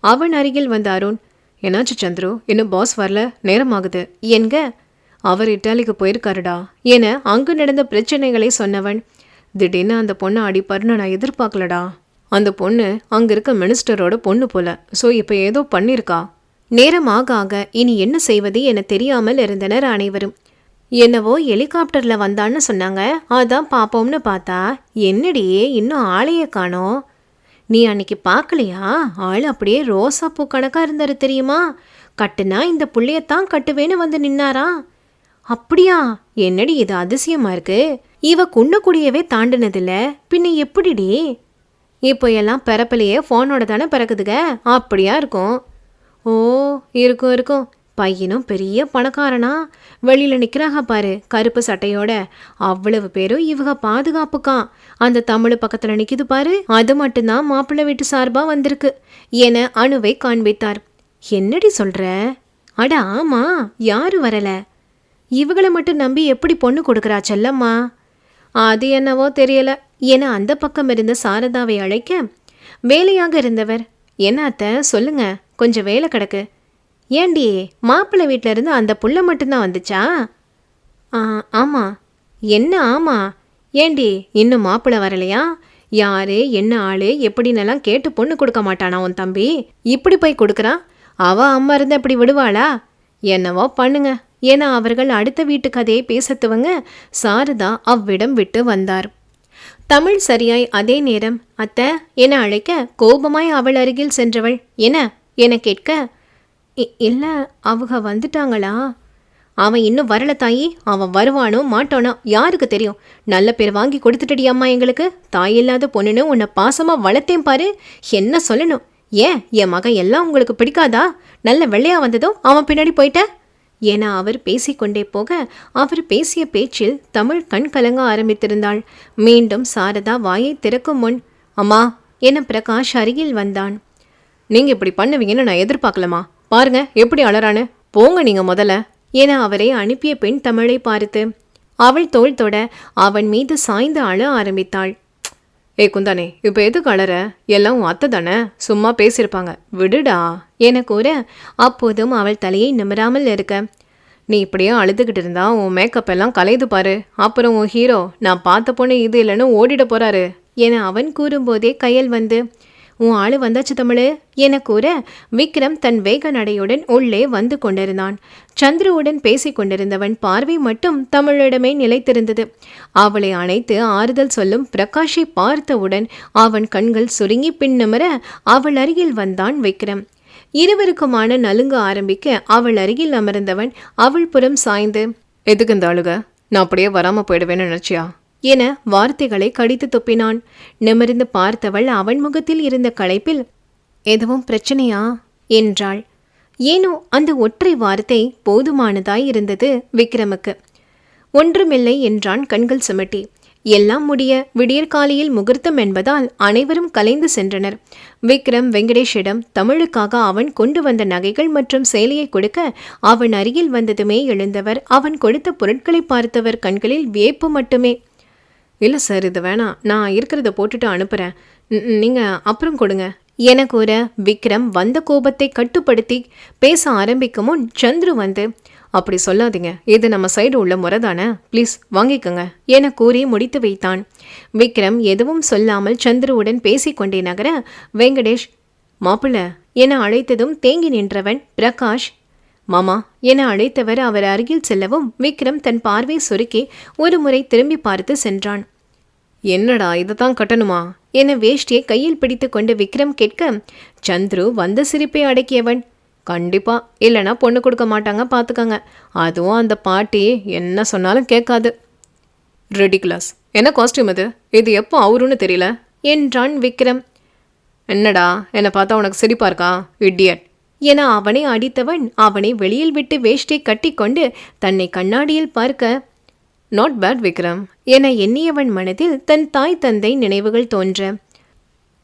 அவன் அருகில் வந்த அருண், என்னாச்சு சந்துரு, இன்னும் பாஸ் வரல, நேரமாகுது என்க, அவர் இட்டாலிக்கு போயிருக்காருடா என அங்கு நடந்த பிரச்சனைகளை சொன்னவன், திடீர்னு அந்த பொண்ணை அடிப்பாருன்னு நான் எதிர்பார்க்கலடா. அந்த பொண்ணு அங்கே இருக்க மினிஸ்டரோட பொண்ணு போல, ஸோ இப்போ ஏதோ பண்ணியிருக்கா. நேரம் ஆக ஆக இனி என்ன செய்வது என தெரியாமல் இருந்தனர் அனைவரும். என்னவோ ஹெலிகாப்டரில் வந்தான்னு சொன்னாங்க, அதான் பார்ப்போம்னு பார்த்தா என்னடியே இன்னும் ஆளையே காணோம். நீ அன்னைக்கு பார்க்கலையா? ஆள் அப்படியே ரோசா பூ கணக்காக இருந்தாரு தெரியுமா? கட்டுனா இந்த புள்ளையத்தான் கட்டுவேன்னு வந்து நின்னாரா? அப்படியா? என்னடி இது அதிசயமா இருக்கு. இவ குன்னக்குடியவே தாண்டினதில்ல, பின்ன எப்படிடி? இப்போ எல்லாம் பிறப்பிலையே ஃபோனோட தானே பிறக்குதுங்க, அப்படியா இருக்கும். ஓ, இருக்கும் இருக்கும். பையனும் பெரிய பணக்காரனா, வெளியில் நிற்கிறாங்க பாரு கருப்பு சட்டையோட, அவ்வளவு பேரும் இவங்க பாதுகாப்புக்கான். அந்த தமிழ் பக்கத்தில் நிற்கிது பாரு, அது மட்டும்தான் மாப்பிள்ளை வீட்டு சார்பாக வந்திருக்கு என அணுவை காண்பித்தார். என்னடி சொல்கிற? அட ஆமா, யாரும் வரல. இவங்களை மட்டும் நம்பி எப்படி பொண்ணு கொடுக்குறா செல்லம்மா? அது என்னவோ தெரியல என அந்த பக்கம் இருந்த சாரதாவை அழைக்க, வேலையாக இருந்தவர், என்னத்த சொல்லுங்க, கொஞ்சம் வேலை கிடக்கு. ஏண்டி, மாப்பிள்ளை வீட்டில் இருந்து அந்த புள்ள மட்டும்தான் வந்துச்சா? ஆமாம். என்ன ஆமா? ஏண்டி இன்னும் மாப்பிள்ளை வரலையா? யாரு என்ன ஆளு எப்படின்னெல்லாம் கேட்டு பொண்ணு கொடுக்க மாட்டானா உன் தம்பி? இப்படி போய் கொடுக்குறான். அவள் அம்மா இருந்து அப்படி விடுவாளா? என்னவோ பண்ணுங்க என அவர்கள் அடுத்த வீட்டு கதையை பேசத்துவங்க சாரதா அவ்விடம் விட்டு வந்தார். தமிழ் சரியாய் அதே நேரம் அத்தை என அழைக்க கோபமாய் அவள் அருகில் சென்றவள், என்ன என கேட்க, இல்லை அவங்க வந்துட்டாங்களா? அவன் இன்னும் வரல தாயி, அவன் வருவானோ மாட்டானோ யாருக்கு தெரியும். நல்ல பேர் வாங்கி கொடுத்துட்டடி அம்மா எங்களுக்கு. தாயில்லாத பொண்ணுன்னு உன்னை பாசமாக வளர்த்தேன் பாரு, என்ன சொல்லணும். ஏன் என் மகன் எல்லாம் உங்களுக்கு பிடிக்காதா? நல்ல வெள்ளையா வந்ததும் அவன் பின்னாடி போயிட்ட என அவர் பேசிக்கொண்டே போக அவர் பேசிய பேச்சில் தமிழ் கண் கலங்க ஆரம்பித்திருந்தாள். மீண்டும் சாரதா வாயை திறக்கும் முன், அம்மா என பிரகாஷ் அருகில் வந்தான். நீங்கள் இப்படி பண்ணுவீங்கன்னு நான் எதிர்பார்க்கலமா, பாருங்க எப்படி அலறானு, போங்க நீங்க முதல்ல என அவரை அனுப்பிய பெண் தமிழை பார்த்து அவள் தோள் தொட அவன் மீது சாய்ந்து அழ ஆரம்பித்தாள். குந்தானே, இப்போ எதுக்கு அழற? எல்லாம் உன் அத்தை தானே, சும்மா பேசியிருப்பாங்க, விடுடா என கூற அப்போதும் அவள் தலையை நிமிராமல் இருக்க, நீ இப்படியே அழுதுகிட்டு இருந்தா உன் மேக்கப் எல்லாம் கலையுது பாரு. அப்புறம் உன் ஹீரோ நான் பார்த்த பொண்ணு இது இல்லைன்னு ஓடிட போறாரு என அவன் கூறும்போதே கயல் வந்து, உன் ஆளு வந்தாச்சு தமிழு என கூற விக்ரம் தன் வேக நடையுடன் உள்ளே வந்து கொண்டிருந்தான். சந்துருவுடன் பேசிக் கொண்டிருந்தவன் பார்வை மட்டும் தமிழிடமே நிலைத்திருந்தது. அவளை அணைத்து ஆறுதல் சொல்லும் பிரகாஷை பார்த்தவுடன் அவன் கண்கள் சுருங்கி பின்னுமர அவள் அருகில் வந்தான் விக்ரம். இருவருக்குமான நலுங்க ஆரம்பிக்க அவள் அருகில் அமர்ந்தவன் அவள் புறம் சாய்ந்து, எதுக்கு இந்த அழுக? நான் அப்படியே வராம போயிடுவேன்னு நினைச்சியா என வார்த்தைகளை கடித்து துப்பினான். நிமிர்ந்து பார்த்தவள் அவன் முகத்தில் இருந்த களைப்பில், எதுவும் பிரச்சனையா என்றாள். ஏனோ அந்த ஒற்றை வார்த்தை போதுமானதாய் இருந்தது விக்ரமுக்கு. ஒன்றுமில்லை என்றான் கண்கள் சுமட்டி. எல்லாம் முடிய விடியற்காலையில் முகூர்த்தம் என்பதால் அனைவரும் கலைந்து சென்றனர். விக்ரம் வெங்கடேஷிடம் தமிழுக்காக அவன் கொண்டு வந்த நகைகள் மற்றும் சேலையை கொடுக்க அவன் அருகில் வந்ததுமே எழுந்தவர் அவன் கொடுத்த பொருட்களை பார்த்தவர் கண்களில் வியப்பு மட்டுமே. இல்லை சார், இது வேணாம், நான் இருக்கிறத போட்டுட்டு அனுப்புகிறேன், நீங்கள் அப்புறம் கொடுங்க என கூற விக்ரம் வந்த கோபத்தை கட்டுப்படுத்தி பேச ஆரம்பிக்கும் முன் சந்துரு வந்து, அப்படி சொல்லாதீங்க, இது நம்ம சைடு உள்ள முறை தானே, ப்ளீஸ் வாங்கிக்கோங்க என கூறி முடித்து வைத்தான். விக்ரம் எதுவும் சொல்லாமல் சந்துருவுடன் பேசிக்கொண்டே நகர வெங்கடேஷ் மாப்பிள்ள என அழைத்ததும் தேங்கி நின்றவன் பிரகாஷ் மாமா என அழைத்தவர் அவர் அருகில் செல்லவும் விக்ரம் தன் பார்வை சுருக்கி ஒரு முறை திரும்பி பார்த்து சென்றான். என்னடா இதை தான் கட்டணுமா என வேஷ்டியை கையில் பிடித்து கொண்டு விக்ரம் கேட்க சந்துரு வந்த சிரிப்பை அடக்கியவன், கண்டிப்பா, இல்லைனா பொண்ணு கொடுக்க மாட்டாங்க பார்த்துக்கங்க, அதுவும் அந்த பாட்டி என்ன சொன்னாலும் கேட்காது. ரெடிகுலஸ், என்ன காஸ்டியூம் இது? இது எப்போ அவருன்னு தெரியல என்றான் விக்ரம். என்னடா என்னை பார்த்தா உனக்கு சிரிப்பா இருக்கா இடியட் என அவனை அடித்தவன் அவனை வெளியில் விட்டு வேஷ்டை கட்டி கொண்டு தன்னை கண்ணாடியில் பார்க்க, நாட் பேட் விக்ரம் என எண்ணியவன் மனதில் தன் தாய் தந்தை நினைவுகள் தோன்ற.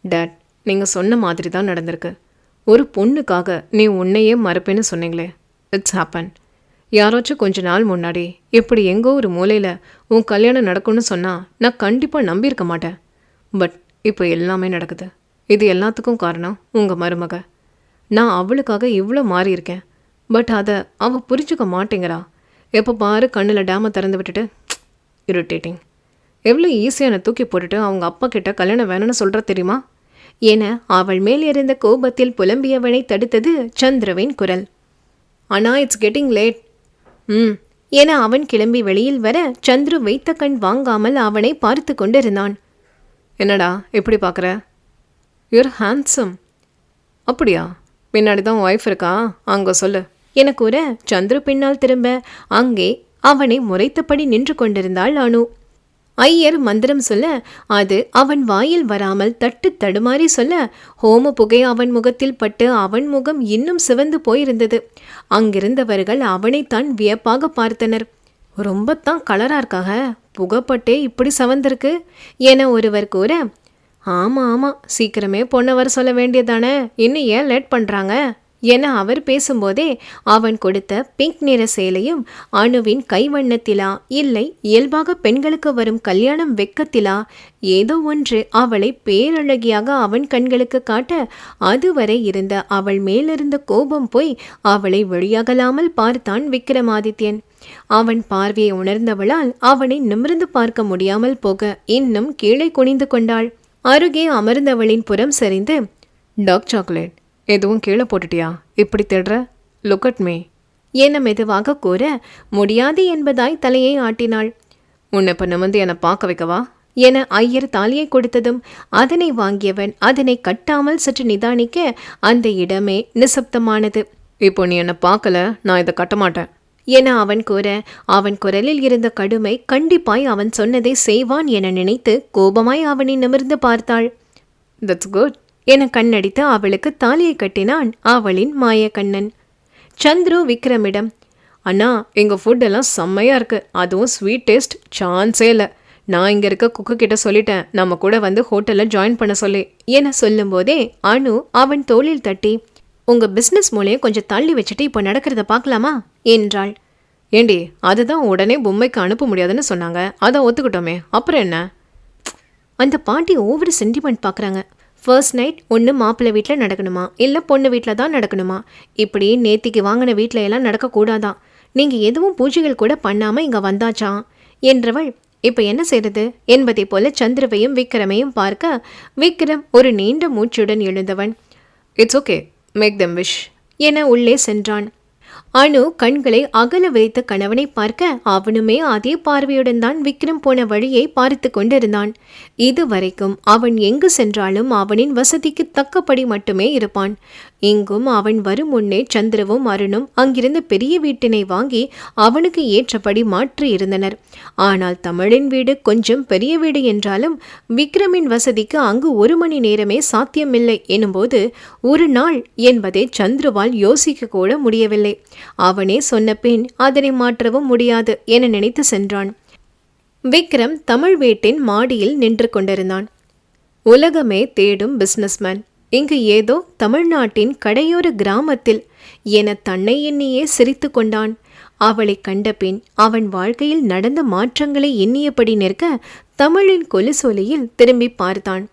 டேட், நீங்கள் சொன்ன மாதிரி தான் நடந்திருக்கு. ஒரு பொண்ணுக்காக நீ உன்னையே மறப்பேன்னு சொன்னீங்களே, இட்ஸ் ஹேப்பன். யாராச்சும் கொஞ்ச நாள் முன்னாடி இப்படி எங்கோ ஒரு மூலையில் உன் கல்யாணம் நடக்கும்னு சொன்னால் நான் கண்டிப்பாக நம்பியிருக்க மாட்டேன். பட் இப்போ எல்லாமே நடக்குது. இது எல்லாத்துக்கும் காரணம் உங்கள் மருமக. நான் அவளுக்காக இவ்வளோ மாறி இருக்கேன். பட் அதை அவள் புரிஞ்சுக்க மாட்டேங்கிறா. எப்போ பாரு கண்ணில் டேமை திறந்து விட்டுட்டு இரிட்டேட்டிங். எவ்வளோ ஈஸியான தூக்கி போட்டுட்டு அவங்க அப்பா கிட்ட கல்யாணம் வேணும்னு சொல்கிற தெரியுமா என அவள் மேல் இருந்த கோபத்தில் புலம்பியவனை தடுத்தது சந்திரவின் குரல். அண்ணா, இட்ஸ் கெட்டிங் லேட். என அவன் கிளம்பி வெளியில் வர சந்துரு வைத்த கண் வாங்காமல் அவனை பார்த்து கொண்டிருந்தான். என்னடா எப்படி பார்க்குற? You're handsome. அப்படியா? பின்னாடி தான் ஒய்ஃப் இருக்கா, அங்கே சொல்லு என கூற சந்துரு பின்னால் திரும்ப அங்கே அவனை முறைத்தபடி நின்று கொண்டிருந்தாள் அனு. ஐயர் மந்திரம் சொல்ல அது அவன் வாயில் வராமல் தட்டு தடுமாறி சொல்ல ஹோம புகை அவன் முகத்தில் பட்டு அவன் முகம் இன்னும் சிவந்து போயிருந்தது. அங்கிருந்தவர்கள் அவனைத்தான் வியப்பாக பார்த்தனர். ரொம்பத்தான் கலரா இருக்காக, புகைப்பட்டே இப்படி சவந்திருக்கு என ஒருவர் கூற, ஆமா ஆமா, சீக்கிரமே பொண்ணை வர சொல்ல வேண்டியதானே, இன்னும் ஏன் லேட் பண்றாங்க என அவர் பேசும்போதே அவன் கொடுத்த பிங்க் நிற சேலையும் அணுவின் கைவண்ணத்திலா இல்லை இயல்பாக பெண்களுக்கு வரும் கல்யாணம் வெக்கத்திலா ஏதோ ஒன்று அவளை பேரழகியாக அவன் கண்களுக்கு காட்ட அதுவரை இருந்த அவள் மேலிருந்த கோபம் போய் அவளை வெளியாகலாமல் பார்த்தான் விக்ரமாதித்யன். அவன் பார்வையை உணர்ந்தவளால் அவனை நிமிர்ந்து பார்க்க முடியாமல் போக இன்னும் கீழே குனிந்து கொண்டாள். அருகே அமர்ந்தவளின் புறம் சரிந்து, டார்க் சாக்லேட் எதுவும் கீழே போட்டுட்டியா? இப்படி தேடுற? லுக் அட் மீ என மெதுவாக கூற முடியாது என்பதாய் தலையை ஆட்டினாள். உன்னை இப்போ நிமிர்ந்து என்னை பார்க்க வைக்கவா என ஐயர் தாலியை கொடுத்ததும் அதனை வாங்கியவன் அதனை கட்டாமல் சற்று நிதானிக்க அந்த இடமே நிசப்தமானது. இப்போ நீ என்னை பார்க்கல, நான் இதை கட்ட மாட்டேன் என அவன் கூற அவன் குரலில் இருந்த கடுமை கண்டிப்பாய் அவன் சொன்னதை செய்வான் என நினைத்து கோபமாய் அவனை நிமிர்ந்து பார்த்தாள். தட்ஸ் குட் என கண்ணடித்து அவளுக்கு தாலியை கட்டினான் அவளின் மாயக்கண்ணன். சந்துரு விக்ரமிடம், அண்ணா, எங்கள் ஃபுட் எல்லாம் செம்மையாக இருக்குது, அதுவும் ஸ்வீட் டேஸ்ட் சான்ஸே இல்லை. நான் இங்கே இருக்க குக்கு கிட்ட சொல்லிட்டேன் நம்ம கூட வந்து ஹோட்டலில் ஜாயின் பண்ண சொல்லி என சொல்லும்போதே அனு அவன் தோளில் தட்டி, உங்க பிஸ்னஸ் மூலையை கொஞ்சம் தள்ளி வச்சுட்டு இப்போ நடக்கிறத பார்க்கலாமா என்றாள். ஏண்டி, அதுதான் உடனே பொம்மைக்கு அனுப்ப முடியாதுன்னு சொன்னாங்க, அதை ஒத்துக்கிட்டோமே, அப்புறம் என்ன? அந்த பாட்டி ஓவர் சென்டிமெண்ட் பார்க்குறாங்க. ஃபர்ஸ்ட் நைட் ஒன்று மாப்பிள்ளை வீட்டில் நடக்கணுமா இல்லை பொண்ணு வீட்டில் தான் நடக்கணுமா? இப்படி நேத்திக்கு வாங்கின வீட்டில் எல்லாம் நடக்கக்கூடாதான். நீங்க எதுவும் பூஜைகள் கூட பண்ணாம இங்க வந்தாச்சாம் என்றவள் இப்ப என்ன செய்யறது என்பதை போல சந்திரவையும் விக்ரமையும் பார்க்க விக்ரம் ஒரு நீண்ட மூச்சுடன் எழுந்தவன் it's okay, make them wish என உள்ளே சென்றான். அனு கண்களை அகல வைத்த கணவனை பார்க்க அவனுமே அதே பார்வையுடன் தான் விக்ரம் போன வழியை பார்த்து கொண்டிருந்தான். இதுவரைக்கும் அவன் எங்கு சென்றாலும் அவனின் வசதிக்கு தக்கபடி மட்டுமே இருப்பான். இங்கும் அவன் வரும் முன்னே சந்திரவும் அருணும் அங்கிருந்த பெரிய வீட்டினை வாங்கி அவனுக்கு ஏற்றபடி மாற்றி இருந்தனர். ஆனால் தமிழின் வீடு கொஞ்சம் பெரிய வீடு என்றாலும் விக்ரமின் வசதிக்கு அங்கு 1 மணி நேரமே சாத்தியமில்லை எனும்போது ஒரு நாள் என்பதை சந்துருவால் யோசிக்க கூட முடியவில்லை. அவனே சொன்ன பின் அதனை மாற்றவும் முடியாது என நினைத்து சென்றான். விக்ரம் தமிழ் வீட்டின் மாடியில் நின்று கொண்டிருந்தான். உலகமே தேடும் பிசினஸ்மேன் இங்கு ஏதோ தமிழ்நாட்டின் கடையோர கிராமத்தில் என தன்னை எண்ணியே சிரித்து கொண்டான். அவளை கண்டபின் அவன் வாழ்க்கையில் நடந்த மாற்றங்களை எண்ணியபடி நிற்க தமிழின் கொலுசொலியில் திரும்பி பார்த்தான்.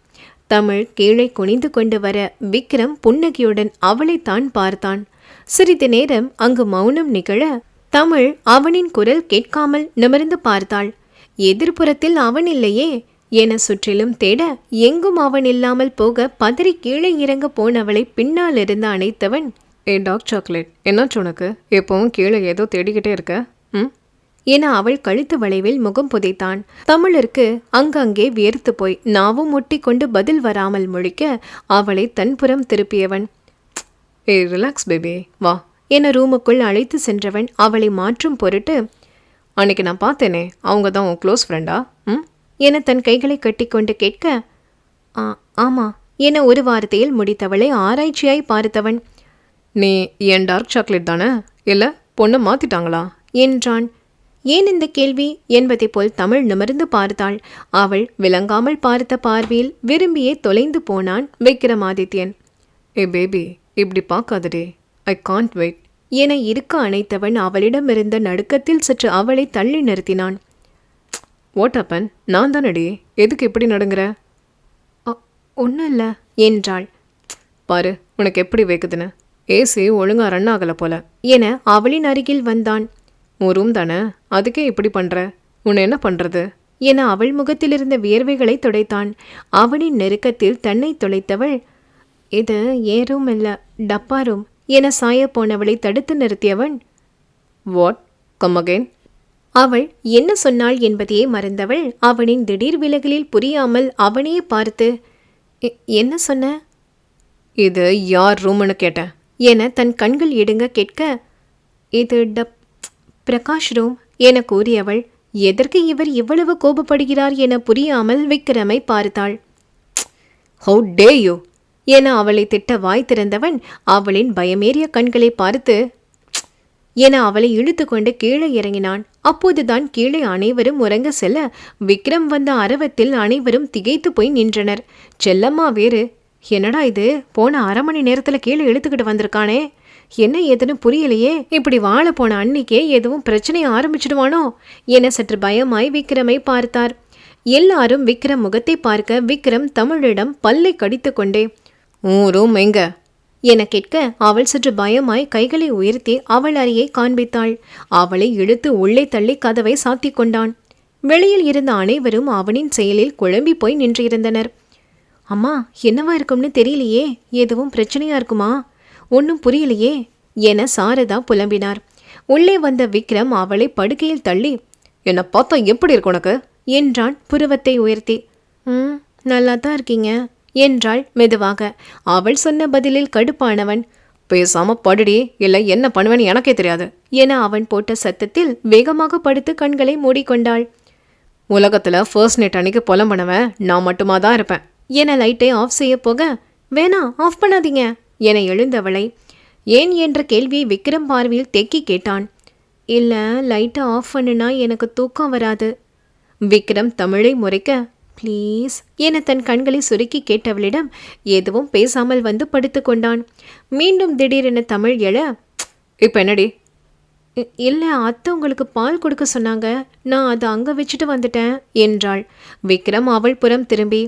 தமிழ் கீழே குனிந்து கொண்டு வர விக்ரம் புன்னகையுடன் அவளைத்தான் பார்த்தான். சிறிது நேரம் அங்கு மௌனம் நிகழ தமிழ் அவனின் குரல் கேட்காமல் நிமிர்ந்து பார்த்தாள். எதிர்ப்புறத்தில் அவன் இல்லையே என சுற்றிலும் தேட எங்கும் அவன் இல்லாமல் போக பதறி கீழே இறங்க போனவளை பின்னால் இருந்து அணைத்தவன் டார்க் சாக்லேட், என்னாச்சு உனக்கு? எப்பவும் கீழே ஏதோ தேடிக்கிட்டே இருக்க என அவள் கழுத்து வளைவில் முகம் புதைத்தான். தமிழிற்கு அங்கங்கே வியர்த்து போய் நாவும் ஒட்டி கொண்டு பதில் வராமல் முழிக்க அவளை தன்புறம் திருப்பியவன் ரிலாக்ஸ் பேபி, வா என ரூமுக்குள் அழைத்து சென்றவன் அவளை மாற்றும் பொருட்டு அன்னைக்கு நான் பார்த்தேனே, அவங்க தான் உன் க்ளோஸ் ஃப்ரெண்டா என தன் கைகளை கட்டிக்கொண்டு கேட்க ஆமா என ஒரு வார்த்தையில் முடித்தவளை ஆராய்ச்சியாய் பார்த்தவன் நீ என் டார்க் சாக்லேட் தானே, இல்லை பொண்ணை மாற்றிட்டாங்களா என்றான். ஏன் இந்த கேள்வி என்பதை போல் தமிழ் நிமிர்ந்து பார்த்தாள். அவள் விளங்காமல் பார்த்த பார்வையில் விரும்பியே தொலைந்து போனான் விக்ரமாதித்யன். பேபி, இப்படி பார்க்காதடே, ஐ கான்ட் வெயிட் என இருக்க அணைத்தவன் அவளிடமிருந்த நடுக்கத்தில் சற்று அவளை தள்ளி நிறுத்தினான். What happen? நான் தானடி, எதுக்கு இப்படி நடுங்கிற? ஒன்றும் இல்லை என்றாள். பாரு உனக்கு எப்படி வைக்குதுன்னு, ஏசி ஒழுங்கா ரன் ஆகலை போல என அவளின் அருகில் வந்தான். உன் ரூம் தானே, அதுக்கே இப்படி பண்ணுற, உன்னை என்ன பண்ணுறது என அவள் முகத்திலிருந்த வியர்வைகளை துடைத்தான். அவனின் நெருக்கத்தில் தன்னை துளைத்தவள் இது ஏன் ரூம் இல்லை, டப்பா ரூம் என சாய போனவளை தடுத்து நிறுத்தியவன் வாட், கம் அகைன். அவள் என்ன சொன்னாள் என்பதையே மறந்தவள் அவனின் திடீர் விலகலில் புரியாமல் அவனையே பார்த்து என்ன சொன்ன? இது யார் ரூம்னு கேட்டேன் என தன் கண்கள் இடுங்க கேட்க இது பிரகாஷ் ரூம் என கூறியவள் எதற்கு இவர் இவ்வளவு கோபப்படுகிறார் என புரியாமல் விக்ரமை பார்த்தாள். ஹவு டே யூ என அவளை திட்ட வாய் திறந்தவன் அவளின் பயமேறிய கண்களை பார்த்து என அவளை இழுத்து கொண்டு கீழே இறங்கினான். அப்போதுதான் கீழே அனைவரும் உறங்க செல்ல விக்ரம் வந்த அரவத்தில் அனைவரும் திகைத்து போய் நின்றனர். செல்லம்மா வேறு என்னடா இது, போன 1/2 மணி நேரத்தில் கீழே இழுத்துக்கிட்டு வந்திருக்கானே, என்ன ஏதுன்னு புரியலையே, இப்படி வாழ போன அன்னிக்கே எதுவும் பிரச்சனை ஆரம்பிச்சிடுவானோ என சற்று பயமாய் விக்ரமை பார்த்தார். எல்லாரும் விக்ரம் முகத்தை பார்க்க விக்ரம் தமிழிடம் பல்லை கடித்து கொண்டே ரூம் எங்க என கேட்க அவள் சற்று பயமாய் கைகளை உயர்த்தி அவள் அறையை காண்பித்தாள். அவளை இழுத்து உள்ளே தள்ளி கதவை சாத்தி கொண்டான். வெளியில் இருந்த அனைவரும் அவனின் செயலில் குழம்பி போய் நின்றிருந்தனர். அம்மா என்னவா இருக்கும்னு தெரியலையே, எதுவும் பிரச்சனையா இருக்குமா, ஒன்றும் புரியலையே என சாரதா புலம்பினார். உள்ளே வந்த விக்ரம் அவளை படுக்கையில் தள்ளி என்னை பார்த்தா எப்படி இருக்கு உனக்கு என்றான் புருவத்தை உயர்த்தி. நல்லா தான் இருக்கீங்க என்றாள் மெதுவாக. அவள் சொன்ன பதிலில் கடுப்பானவன் பேசாம படுடி, இல்லை என்ன பண்ணுவேன்னு எனக்கே தெரியாது என அவன் போட்ட சத்தத்தில் வேகமாக படுத்து கண்களை மூடிக்கொண்டாள். உலகத்துல ஃபர்ஸ்ட் நைட் அன்னைக்கு புலம்பனவன் நான் மட்டுமா தான் இருப்பேன் என லைட்டை ஆஃப் செய்ய போக வேணா ஆஃப் பண்ணாதீங்க என எழுந்தவளை ஏன் என்ற கேள்வியை விக்ரம் பார்வையில் தெக்கி கேட்டான். இல்லை லைட்டை ஆஃப் பண்ணுனா எனக்கு தூக்கம் வராது. விக்ரம் தமிழை முறைக்க ப்ளீஸ் என தன் கண்களை சுருக்கி கேட்டவளிடம் எதுவும் பேசாமல் வந்து படுத்து கொண்டான். மீண்டும் திடீரென தமிழ் எழ இப்போ என்னடி? இல்லை அத்தை உங்களுக்கு பால் கொடுக்க சொன்னாங்க, நான் அதை அங்கே வச்சுட்டு வந்துட்டேன் என்றாள். விக்ரம் அவள் புறம் திரும்பி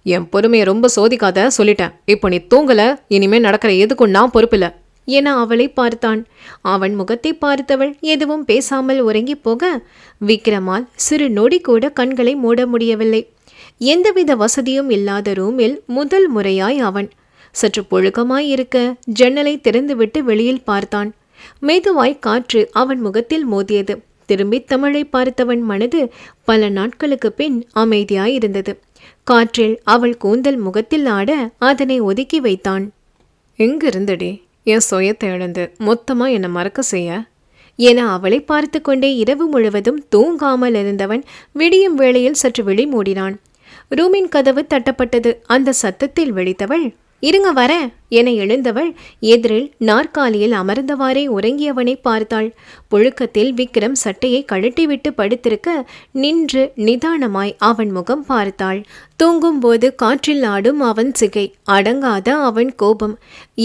என் பொறுமையை ரொம்ப சோதிக்காத சொல்லிட்டேன், இப்போ நீ தூங்கல, இனிமேல் நடக்கிற எதுக்கும் நான் பொறுப்பில்லை என அவளை பார்த்தான். அவன் முகத்தை பார்த்தவள் எதுவும் பேசாமல் உறங்கி போக விக்ரமால் சிறு நொடி கூட கண்களை மூட முடியவில்லை. எந்தவித வசதியும் இல்லாத ரூமில் முதல் முறையாய் அவன் சற்று புழுக்கமாய் இருக்க ஜன்னலை திறந்துவிட்டு வெளியில் பார்த்தான். மெதுவாய் காற்று அவன் முகத்தில் மோதியது. திரும்பி தமிழை பார்த்தவன் மனது பல நாட்களுக்கு பின் அமைதியாயிருந்தது. காற்றில் அவள் கூந்தல் முகத்தில் ஆட அதனை ஒதுக்கி வைத்தான். எங்கிருந்தடி என் சுயத்தை இழந்து மொத்தமா என்னை மறக்க செய்ய என அவளை பார்த்து கொண்டே இரவு முழுவதும் தூங்காமல் இருந்தவன் விடியும் வேளையில் சற்று விழி மூடினான். ரூமின் கதவு தட்டப்பட்டது. அந்த சத்தத்தில் விழித்தவள், இருங்க வர என எழுந்தவள் எதிரில் நாற்காலியில் அமர்ந்தவாறே உறங்கியவனை பார்த்தாள். புழுக்கத்தில் விக்ரம் சட்டையை கழட்டிவிட்டு படுத்திருக்க நின்று நிதானமாய் அவன் முகம் பார்த்தாள். தூங்கும்போது காற்றில் ஆடும் அவன் சிகை, அடங்காத அவன் கோபம்,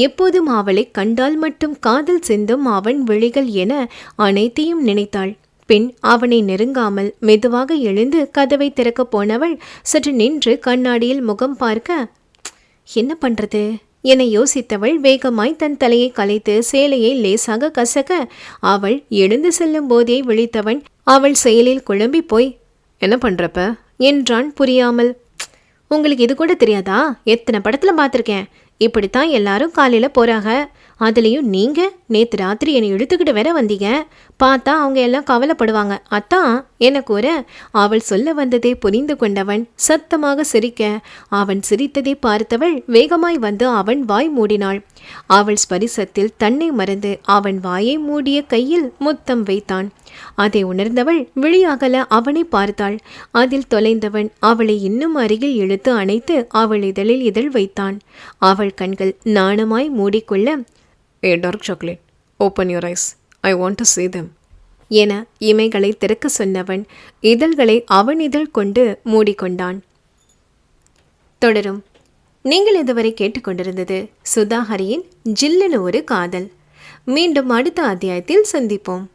எப்போதும் அவளை கண்டால் மட்டும் காதல் சிந்தும் அவன் விழிகள் என அனைத்தையும் நினைத்தாள். பின் அவனை நெருங்காமல் மெதுவாக எழுந்து கதவை திறக்கப் போனவள் சற்று நின்று கண்ணாடியில் முகம் பார்க்க, என்ன பண்றது என யோசித்தவள் வேகமாய் தன் தலையை கலைத்து சேலையை லேசாக கசக்க அவள் எழுந்து செல்லும் போதே விழித்தவன் அவள் செயலில் குழம்பி போய், என்ன பண்றப்ப என்றான் புரியாமல். உங்களுக்கு இது கூட தெரியாதா? எத்தனை படத்துல பார்த்துருக்கேன். இப்படித்தான் எல்லாரும் காலையில போறாங்க. அதுலேயும் நீங்க நேற்று ராத்திரி என்னை இழுத்துக்கிட்டு வேற வந்தீங்க. பார்த்தா அவங்க எல்லாம் கவலைப்படுவாங்க அத்தான் என கூற அவள் சொல்ல வந்ததை புரிந்து கொண்டவன் சத்தமாக சிரிக்க அவன் சிரித்ததை பார்த்தவள் வேகமாய் வந்து அவன் வாய் மூடினாள். அவள் ஸ்பரிசத்தில் தன்னை மறந்து அவன் வாயை மூடிய கையில் முத்தம் வைத்தான். அதை உணர்ந்தவள் விழியாகல அவனை பார்த்தாள். அதில் தொலைந்தவன் அவளை இன்னும் அருகில் இழுத்து அணைத்து அவள் இதழில் இதழ் வைத்தான். அவள் கண்கள் நாணமாய் மூடிக்கொள்ள, a dark chocolate, open your eyes, I want to see them என இமைகளை திறக்க சொன்னவன் இதழ்களை அவன் இதழ் கொண்டு மூடிக்கொண்டான். தொடரும். நீங்கள் இதுவரை கேட்டுக்கொண்டிருந்தது சுதாஹரியின் ஜில்லுன்னு ஒரு காதல். மீண்டும் அடுத்த அத்தியாயத்தில் சந்திப்போம்.